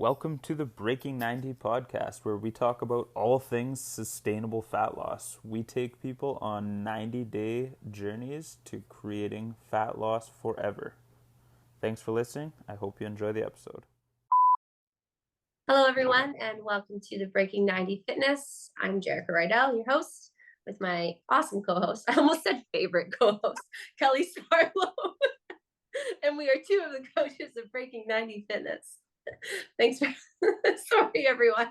Welcome to the Breaking 90 podcast, where we talk about all things sustainable fat loss. We take people on 90-day journeys to creating fat loss forever. Thanks for listening. I hope you enjoy the episode. Hello, everyone, and welcome to the Breaking 90 Fitness. I'm Jerrika Kelly, your host, with my awesome co-host. I almost said favorite co-host, Kelly Sparlow. And we are two of the coaches of Breaking 90 Fitness. Thanks for sorry, everyone.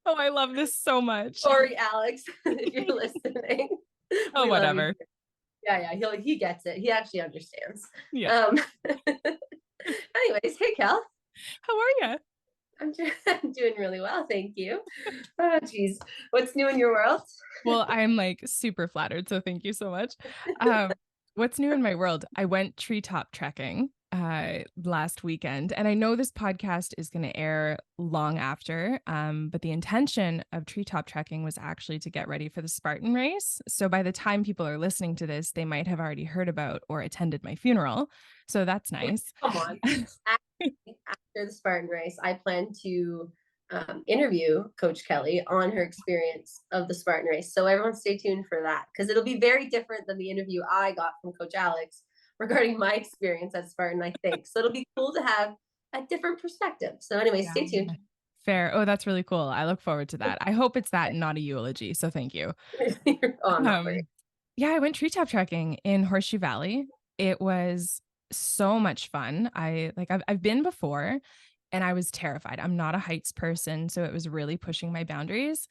Oh, I love this so much. Sorry, Alex, if you're listening. Oh, whatever. Yeah, he gets it. He actually understands. Yeah. Anyways, hey, Kel. How are you? I'm doing really well, thank you. Oh, geez. What's new in your world? Well, I'm like super flattered, so thank you so much. What's new in my world? I went treetop trekking last weekend, and I know this podcast is going to air long after, but the intention of treetop trekking was actually to get ready for the Spartan race. So by the time people are listening to this, they might have already heard about or attended my funeral. So that's nice. Come on. After the Spartan race, I plan to interview Coach Kelly on her experience of the Spartan race. So everyone stay tuned for that, because it'll be very different than the interview I got from Coach Alex regarding my experience at Spartan, I think. So it'll be cool to have a different perspective. So anyway, stay tuned. Fair. Oh, that's really cool. I look forward to that. I hope it's that, not a eulogy. So thank you. I'm not worried. Yeah, I went treetop trekking in Horseshoe Valley. It was so much fun. I've been before, and I was terrified. I'm not a heights person, so it was really pushing my boundaries.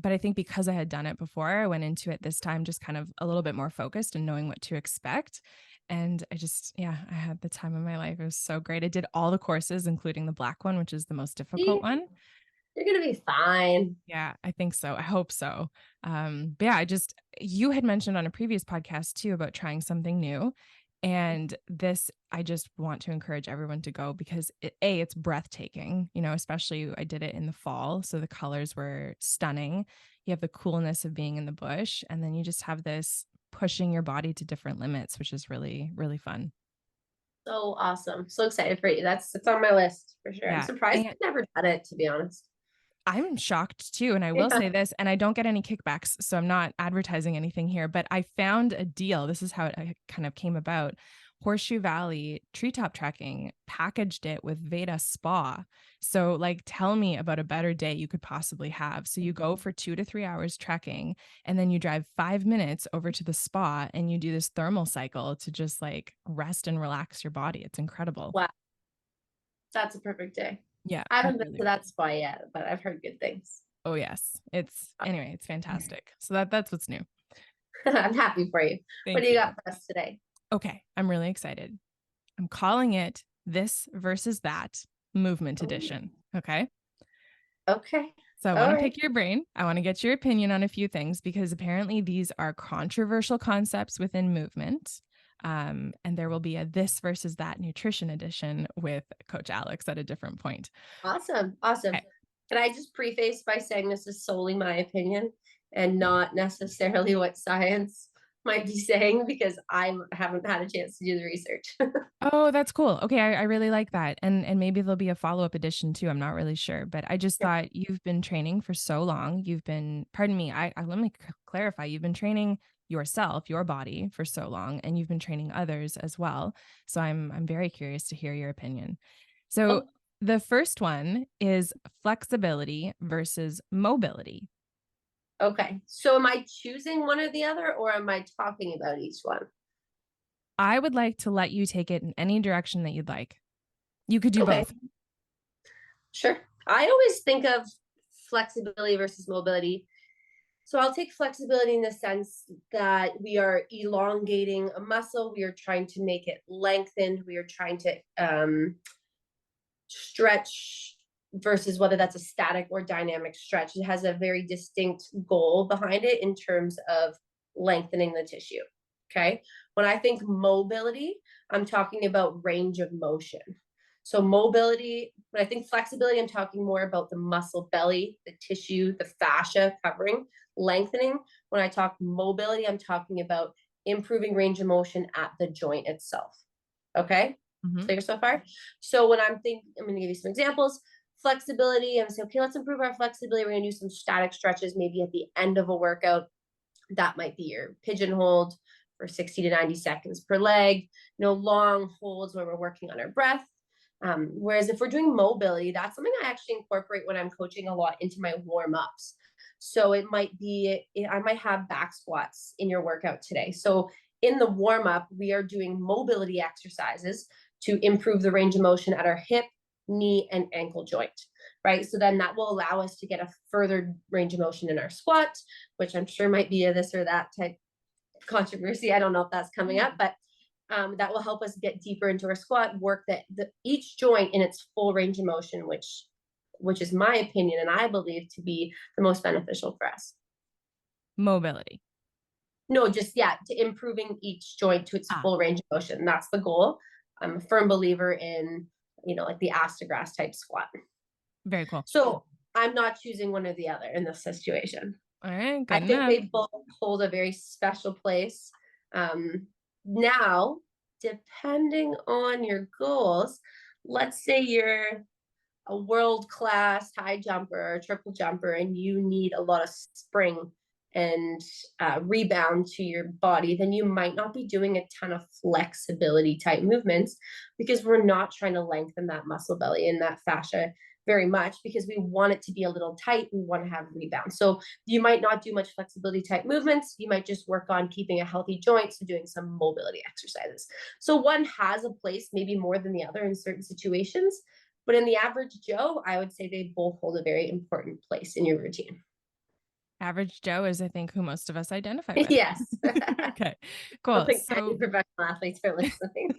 But I think because I had done it before, I went into it this time just kind of a little bit more focused and knowing what to expect. And I had the time of my life. It was so great. I did all the courses, including the black one, which is the most difficult one. You're going to be fine. Yeah, I think so. I hope so. But yeah, you had mentioned on a previous podcast too about trying something new. And this, I just want to encourage everyone to go because it's breathtaking, especially I did it in the fall. So the colors were stunning. You have the coolness of being in the bush, and then you just have this pushing your body to different limits, which is really, really fun. So awesome. So excited for you. It's on my list for sure. Yeah. I'm surprised I've never done it, to be honest. I'm shocked too. And I will say this, and I don't get any kickbacks, so I'm not advertising anything here, but I found a deal. This is how it kind of came about. Horseshoe Valley treetop trekking packaged it with Veda Spa. So tell me about a better day you could possibly have. So you go for 2 to 3 hours trekking, and then you drive 5 minutes over to the spa and you do this thermal cycle to just rest and relax your body. It's incredible. Wow. That's a perfect day. Yeah. I haven't been to that spa yet, but I've heard good things. Oh yes. It's fantastic. So that's what's new. I'm happy for you. What do you got for us today? Okay. I'm really excited. I'm calling it This versus That Movement Edition. Okay. Okay. So I want to pick your brain. I want to get your opinion on a few things because apparently these are controversial concepts within movement. And there will be a This versus That nutrition edition with Coach Alex at a different point. Awesome. Okay. Can I just preface by saying this is solely my opinion and not necessarily what science might be saying, because I haven't had a chance to do the research. Oh, that's cool. Okay. I really like that. And maybe there'll be a follow-up edition too. I'm not really sure, but I just thought you've been training for so long. Pardon me. Let me clarify. You've been training yourself, your body for so long, and you've been training others as well. So I'm very curious to hear your opinion. So the first one is flexibility versus mobility. Okay. So am I choosing one or the other, or am I talking about each one? I would like to let you take it in any direction that you'd like. You could do both. Sure. I always think of flexibility versus mobility. So I'll take flexibility in the sense that we are elongating a muscle. We are trying to make it lengthened. We are trying to stretch, versus whether that's a static or dynamic stretch. It has a very distinct goal behind it in terms of lengthening the tissue. Okay. When I think mobility, I'm talking about range of motion. So mobility, when I think flexibility, I'm talking more about the muscle belly, the tissue, the fascia covering, lengthening. When I talk mobility, I'm talking about improving range of motion at the joint itself. Okay. Mhm. Clear so far? So when I'm going to give you some examples. Flexibility, I'm gonna say, okay, let's improve our flexibility. We're gonna do some static stretches, maybe at the end of a workout. That might be your pigeon hold for 60 to 90 seconds per leg. No long holds where we're working on our breath. Whereas if we're doing mobility, that's something I actually incorporate when I'm coaching a lot into my warm-ups. So it might be, I might have back squats in your workout today. So in the warm-up, we are doing mobility exercises to improve the range of motion at our hip, knee, and ankle joint, right? So then that will allow us to get a further range of motion in our squat, which I'm sure might be a this or that type controversy. I don't know if that's coming up, but that will help us get deeper into our squat, work that each joint in its full range of motion, which is my opinion and I believe to be the most beneficial for us. Mobility. No, just to improving each joint to its full range of motion. That's the goal. I'm a firm believer in, like the ass to grass type squat. Very cool. So I'm not choosing one or the other in this situation. All right, good I think enough. they both hold a very special place. Now, depending on your goals, let's say you're a world-class high jumper or triple jumper and you need a lot of spring and rebound to your body, then you might not be doing a ton of flexibility type movements because we're not trying to lengthen that muscle belly and that fascia very much because we want it to be a little tight. We want to have rebound. So you might not do much flexibility type movements. You might just work on keeping a healthy joint. So doing some mobility exercises. So one has a place maybe more than the other in certain situations. But in the average Joe, I would say they both hold a very important place in your routine. Average Joe is, I think, who most of us identify with. Yes. Okay, cool. I don't think So any professional athletes are listening.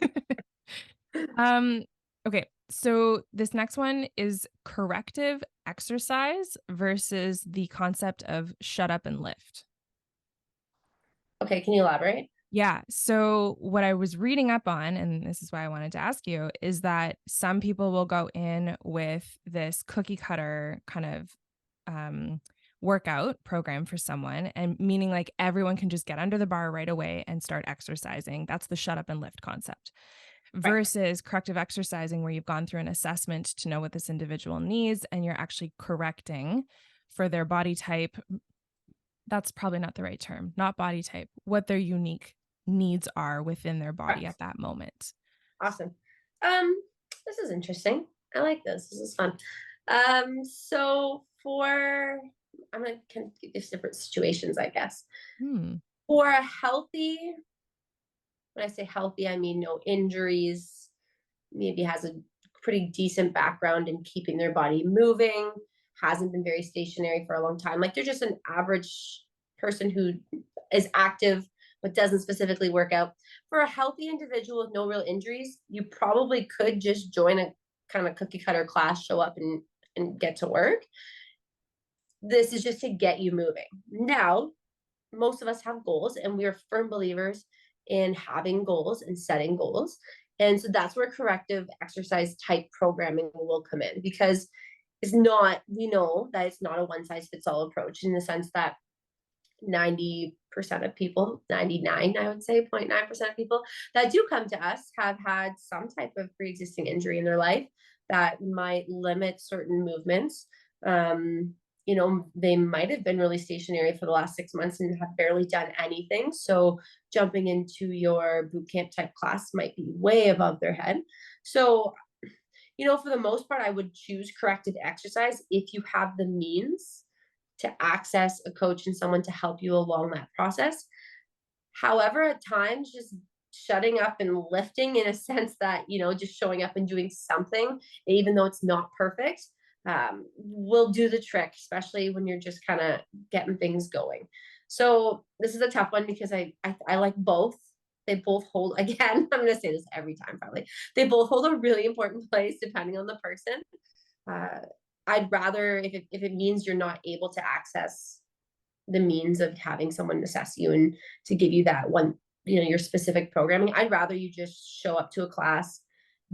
Okay, so this next one is corrective exercise versus the concept of shut up and lift. Okay, can you elaborate? Yeah. So what I was reading up on, and this is why I wanted to ask you, is that some people will go in with this cookie cutter kind of workout program for someone, and meaning like everyone can just get under the bar right away and start exercising. That's the shut up and lift concept. Versus corrective exercising, where you've gone through an assessment to know what this individual needs and you're actually correcting for their body type. That's probably not the right term, not body type, what their unique needs are within their body at that moment. Awesome. This is interesting. I like this. This is fun. So I'm going to give this different situations, I guess. For a healthy, when I say healthy, I mean no injuries, maybe has a pretty decent background in keeping their body moving, hasn't been very stationary for a long time. Like they're just an average person who is active but doesn't specifically work out. For a healthy individual with no real injuries, you probably could just join a kind of cookie cutter class, show up and get to work. This is just to get you moving. Now, most of us have goals and we are firm believers in having goals and setting goals. And so that's where corrective exercise type programming will come in because we know that it's not a one size fits all approach in the sense that 90% of people, 99, I would say 0.9% of people that do come to us have had some type of pre-existing injury in their life that might limit certain movements. They might have been really stationary for the last 6 months and have barely done anything. So jumping into your boot camp type class might be way above their head. So, for the most part, I would choose corrective exercise if you have the means to access a coach and someone to help you along that process. However, at times, just shutting up and lifting in a sense that, just showing up and doing something, even though it's not perfect, will do the trick, especially when you're just kind of getting things going. So this is a tough one because I like both. They both hold, again, I'm going to say this every time probably, they both hold a really important place depending on the person. I'd rather, if it means you're not able to access the means of having someone assess you and to give you that one, your specific programming, I'd rather you just show up to a class,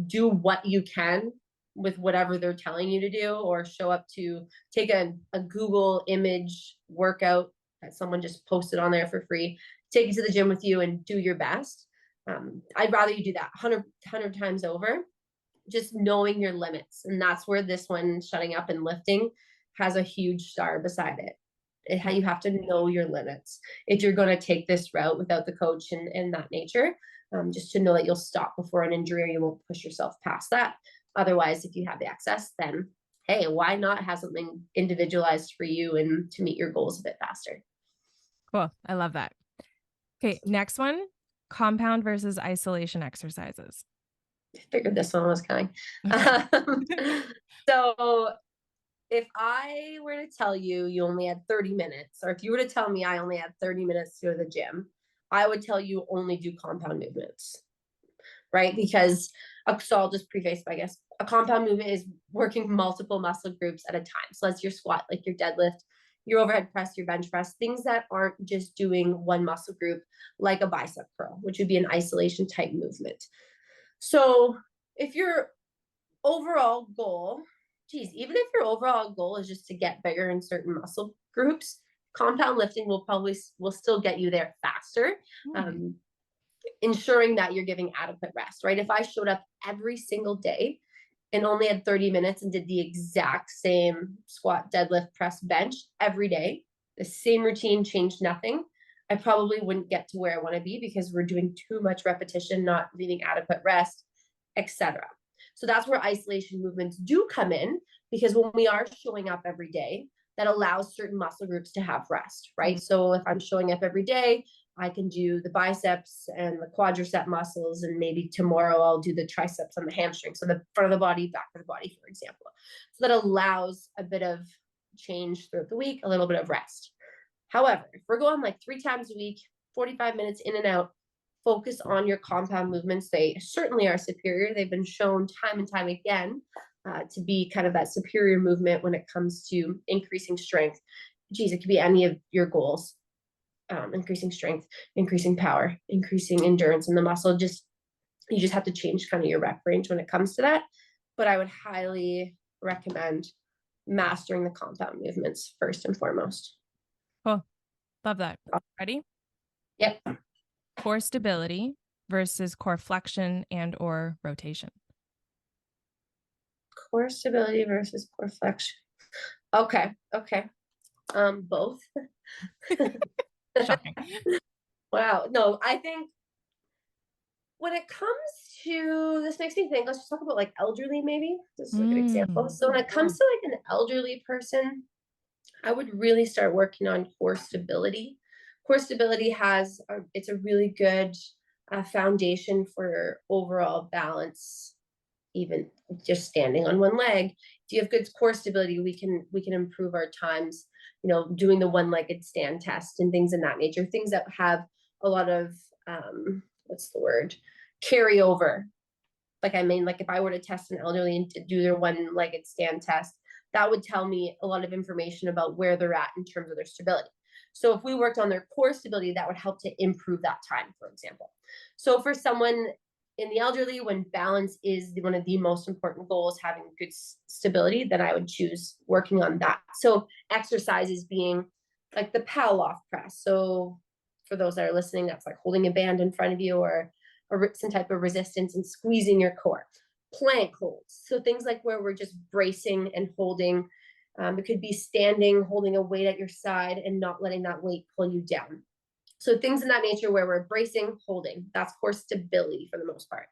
do what you can with whatever they're telling you to do, or show up to take a Google image workout that someone just posted on there for free, take it to the gym with you and do your best. I'd rather you do that 100 times over, just knowing your limits. And that's where this one, shutting up and lifting, has a huge star beside it. You have to know your limits if you're going to take this route without the coach and that nature, just to know that you'll stop before an injury, or you won't push yourself past that. Otherwise, if you have the access, then hey, why not have something individualized for you and to meet your goals a bit faster? Cool. I love that. Okay, next one, compound versus isolation exercises. I figured this one was coming. So if I were to tell you you only had 30 minutes, or if you were to tell me I only had 30 minutes to go to the gym, I would tell you only do compound movements, right? Because, so I'll just preface by, I guess, a compound movement is working multiple muscle groups at a time. So that's your squat, like your deadlift, your overhead press, your bench press, things that aren't just doing one muscle group, like a bicep curl, which would be an isolation type movement. So if your overall goal, even if your overall goal is just to get bigger in certain muscle groups, compound lifting will still get you there faster, ensuring that you're giving adequate rest, right? If I showed up every single day and only had 30 minutes and did the exact same squat, deadlift, press, bench every day, the same routine, changed nothing, I probably wouldn't get to where I want to be, because we're doing too much repetition, not leaving adequate rest, etc. So that's where isolation movements do come in, because when we are showing up every day, that allows certain muscle groups to have rest, right? So if I'm showing up every day, I can do the biceps and the quadricep muscles, and maybe tomorrow I'll do the triceps and the hamstring. So the front of the body, back of the body, for example. So that allows a bit of change throughout the week, a little bit of rest. However, if we're going like 3 times a week, 45 minutes in and out, focus on your compound movements. They certainly are superior. They've been shown time and time again to be kind of that superior movement when it comes to increasing strength. It could be any of your goals. Increasing strength, increasing power, increasing endurance in the muscle. You just have to change kind of your rep range when it comes to that. But I would highly recommend mastering the compound movements first and foremost. Cool. Love that. Ready? Yep. Core stability versus core flexion and or rotation. Core stability versus core flexion. Okay. Both. Shocking. Wow. No, I think when it comes to, this makes me think, let's just talk about like elderly, maybe. This is a good example. So when it comes to like an elderly person, I would really start working on core stability. Core stability it's a really good foundation for overall balance, even just standing on one leg. If you have good core stability, we can improve our times, doing the one-legged stand test and things in that nature, things that have a lot of, carryover. Like if I were to test an elderly and to do their one-legged stand test, that would tell me a lot of information about where they're at in terms of their stability. So if we worked on their core stability, that would help to improve that time, for example. So for someone in the elderly, when balance is one of the most important goals, having good stability, then I would choose working on that. So exercises being like the Pavlov press. So for those that are listening, that's like holding a band in front of you, or some type of resistance and squeezing your core. Plank holds. So things like where we're just bracing and holding. It could be standing, holding a weight at your side and not letting that weight pull you down. So things in that nature where we're bracing, holding, that's core stability for the most part.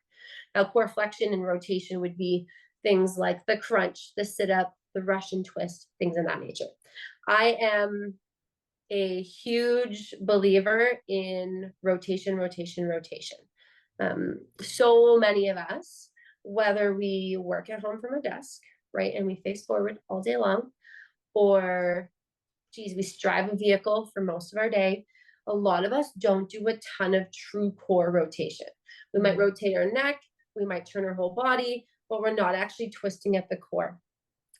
Now, core flexion and rotation would be things like the crunch, the sit-up, the Russian twist, things in that nature. I am a huge believer in rotation. So many of us, whether we work at home from a desk, right, and we face forward all day long, or we drive a vehicle for most of our day, a lot of us don't do a ton of true core rotation. We might rotate our neck, we might turn our whole body, but we're not actually twisting at the core.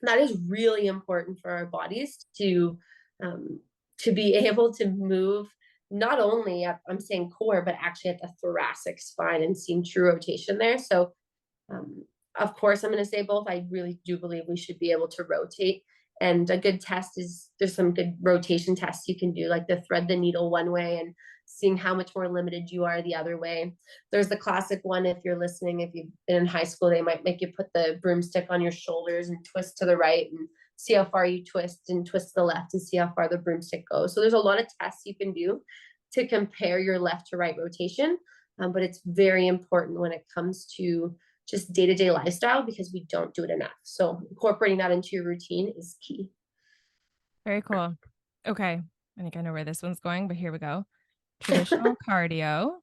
That is really important for our bodies to be able to move, not only at, I'm saying core, but actually at the thoracic spine and seeing true rotation there. So of course, I'm going to say both. I really do believe we should be able to rotate And a good test is, there's some good rotation tests you can do, like the thread the needle one way and seeing how much more limited you are the other way. There's the classic one, if you're listening, if you've been in high school, they might make you put the broomstick on your shoulders and twist to the right and see how far you twist, and twist to the left and see how far the broomstick goes. So there's a lot of tests you can do to compare your left to right rotation. But it's very important when it comes to just day-to-day lifestyle, because we don't do it enough. So incorporating that into your routine is key. Very cool. Okay. I think I know where this one's going, but here we go. Traditional cardio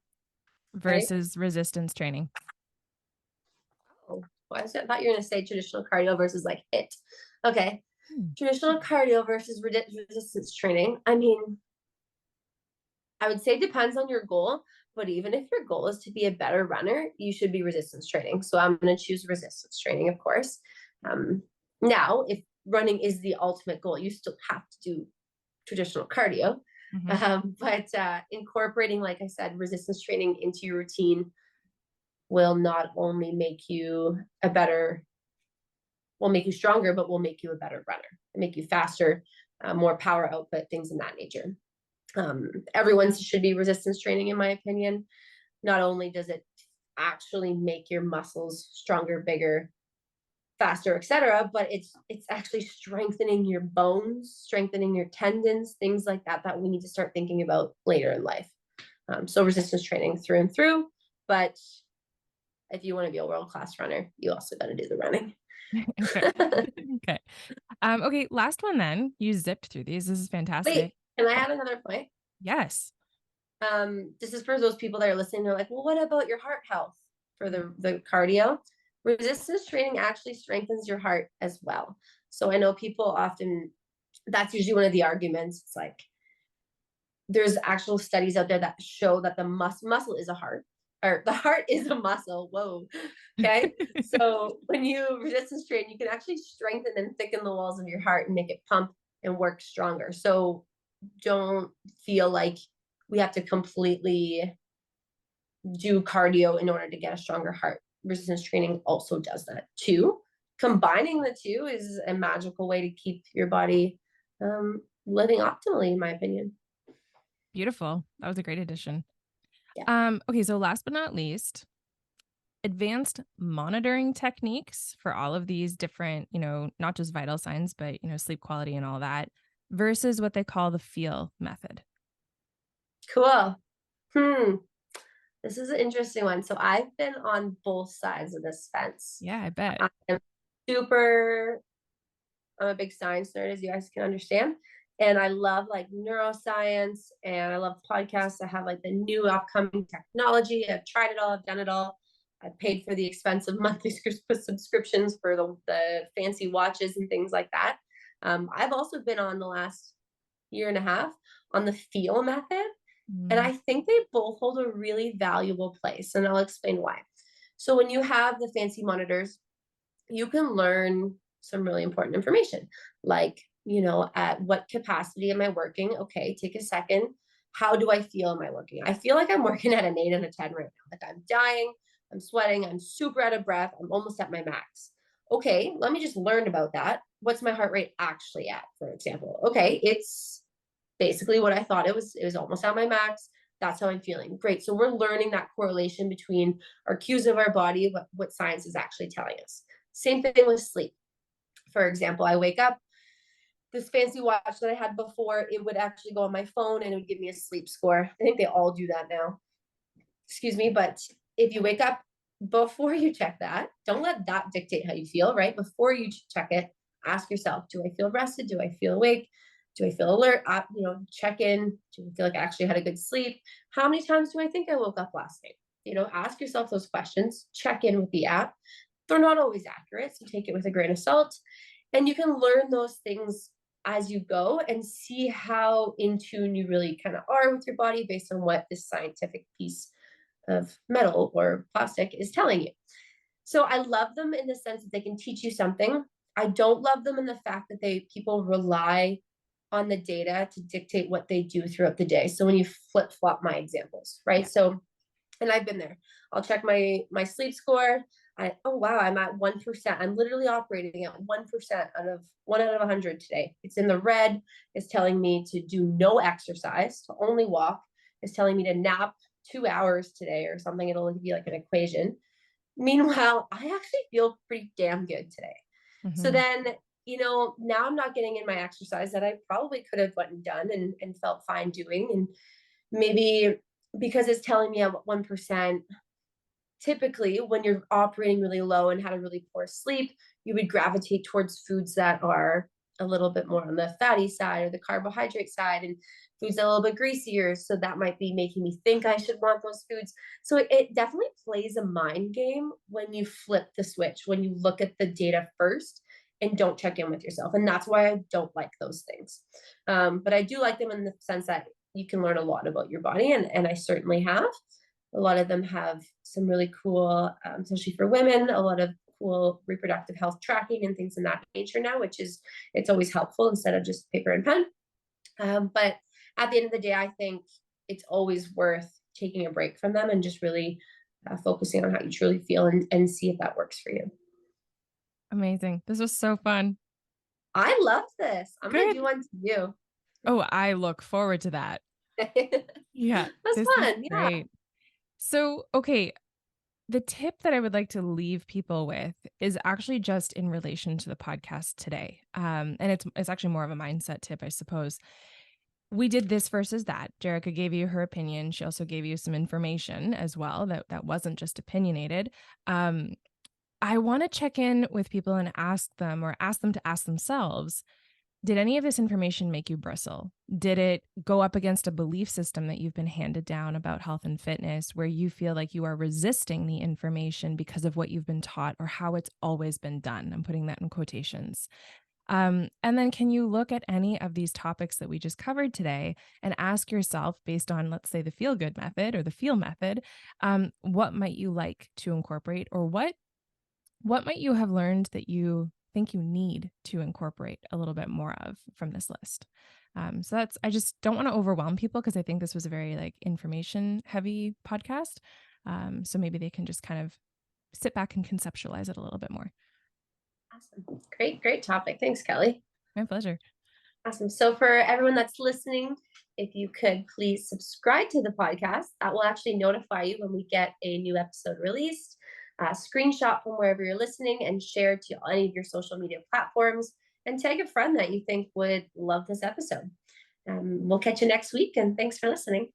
versus resistance training. Oh, I thought you were going to say traditional cardio versus like HIIT. Okay. Traditional cardio versus resistance training. I mean, I would say it depends on your goal, but even if your goal is to be a better runner, you should be resistance training. So I'm going to choose resistance training, of course. Now, if running is the ultimate goal, you still have to do traditional cardio. But incorporating, like I said, resistance training into your routine will not only make you will make you stronger, but will make you a better runner, make you faster, more power output, things of that nature. Everyone should be resistance training, in my opinion. Not only does it actually make your muscles stronger, bigger, faster, etc., but it's actually strengthening your bones, strengthening your tendons, things like that we need to start thinking about later in life. So resistance training through and through. But if you want to be a world-class runner, you also got to do the running. Okay. Okay. Last one then. You zipped through these. This is fantastic. Wait, can I add another point? Yes. This is for those people that are listening. They're like, well, what about your heart health for the cardio? Resistance training actually strengthens your heart as well. So I know people often, that's usually one of the arguments. It's like, there's actual studies out there that show that the muscle is a heart, or the heart is a muscle. Whoa. Okay. So when you resistance train, you can actually strengthen and thicken the walls of your heart and make it pump and work stronger. So don't feel like we have to completely do cardio in order to get a stronger heart. Resistance training also does that too. Combining the two is a magical way to keep your body living optimally, in my opinion. Beautiful. That was a great addition. Yeah. Okay. So last but not least, advanced monitoring techniques for all of these different, not just vital signs, but, sleep quality and all that, versus what they call the feel method. Cool. This is an interesting one. So I've been on both sides of this fence. Yeah, I bet. I'm a big science nerd, as you guys can understand. And I love like neuroscience, and I love podcasts. I have like the new upcoming technology. I've tried it all. I've done it all. I've paid for the expensive monthly subscriptions for the fancy watches and things like that. I've also been on the last year and a half on the feel method. And I think they both hold a really valuable place. And I'll explain why. So when you have the fancy monitors, you can learn some really important information, like, at what capacity am I working? Okay, take a second. How do I feel? Am I working? I feel like I'm working at an 8 and a 10 right now. Like I'm dying, I'm sweating, I'm super out of breath, I'm almost at my max. Okay, let me just learn about that. What's my heart rate actually at, for example? Okay, it's basically what I thought it was. It was almost at my max. That's how I'm feeling. Great. So we're learning that correlation between our cues of our body, what science is actually telling us. Same thing with sleep. For example, I wake up, this fancy watch that I had before, it would actually go on my phone and it would give me a sleep score. I think they all do that now. Excuse me. But if you wake up, before you check that, don't let that dictate how you feel, right? Before you check it, ask yourself, do I feel rested? Do I feel awake? Do I feel alert? Check in. Do I feel like I actually had a good sleep? How many times do I think I woke up last night? Ask yourself those questions. Check in with the app. They're not always accurate, so take it with a grain of salt. And you can learn those things as you go and see how in tune you really kind of are with your body based on what this scientific piece of metal or plastic is telling you. So I love them in the sense that they can teach you something. I don't love them in the fact that people rely on the data to dictate what they do throughout the day. So when you flip flop my examples, right? Yeah. So, and I've been there. I'll check my sleep score. oh wow, I'm at 1%. I'm literally operating at 1% out of 1 out of 100 today. It's in the red. It's telling me to do no exercise, to only walk. It's telling me to nap 2 hours today or something. It'll be like an equation. Meanwhile, I actually feel pretty damn good today. So then, now I'm not getting in my exercise that I probably could have went and done and felt fine doing. And maybe because it's telling me I'm at 1%, typically when you're operating really low and had a really poor sleep, you would gravitate towards foods that are a little bit more on the fatty side or the carbohydrate side, and foods that are a little bit greasier. So that might be making me think I should want those foods. So it definitely plays a mind game when you flip the switch, when you look at the data first and don't check in with yourself. And that's why I don't like those things. But I do like them in the sense that you can learn a lot about your body, and I certainly have. A lot of them have some really cool, especially for women, a lot of cool reproductive health tracking and things in that nature now, it's always helpful instead of just paper and pen. But at the end of the day, I think it's always worth taking a break from them and just really focusing on how you truly feel and see if that works for you. Amazing. This was so fun. I love this. I'm going to do one to you. Oh, I look forward to that. Yeah. That's fun. Yeah. Great. So, okay, the tip that I would like to leave people with is actually just in relation to the podcast today. And it's actually more of a mindset tip, I suppose. We did this versus that. Jerrika gave you her opinion. She also gave you some information as well that wasn't just opinionated. I want to check in with people and ask them to ask themselves, did any of this information make you bristle? Did it go up against a belief system that you've been handed down about health and fitness where you feel like you are resisting the information because of what you've been taught or how it's always been done? I'm putting that in quotations. And then can you look at any of these topics that we just covered today and ask yourself, based on, let's say, the feel good method or the feel method, what might you like to incorporate, or what might you have learned that you think you need to incorporate a little bit more of from this list? So I just don't want to overwhelm people because I think this was a very information heavy podcast. So maybe they can just kind of sit back and conceptualize it a little bit more. Awesome. Great topic. Thanks, Kelly. My pleasure. Awesome. So for everyone that's listening, if you could please subscribe to the podcast, that will actually notify you when we get a new episode released. Screenshot from wherever you're listening and share to any of your social media platforms, and tag a friend that you think would love this episode. We'll catch you next week, and thanks for listening.